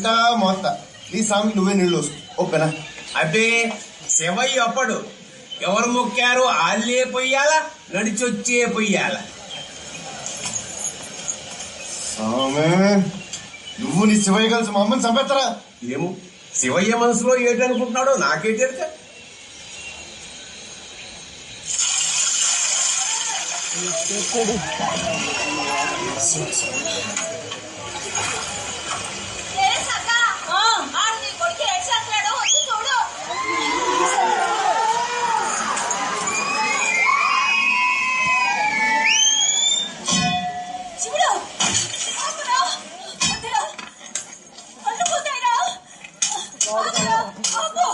తింటా మోత్త నీ సామి నువ్వే నీళ్ళు వస్తు ఓకేనా? అంటే శివయ్య అప్పడు ఎవరు మొక్కారో వాళ్ళే పొయ్యాలా, నడిచొచ్చే పొయ్యాలా? సామే నువ్వు నీ శివయ్య కలిసి మా అమ్మని చంపేస్తారా? ఏమో శివయ్య మనసులో ఏంటనుకుంటున్నాడో నాకేంటి? Apa?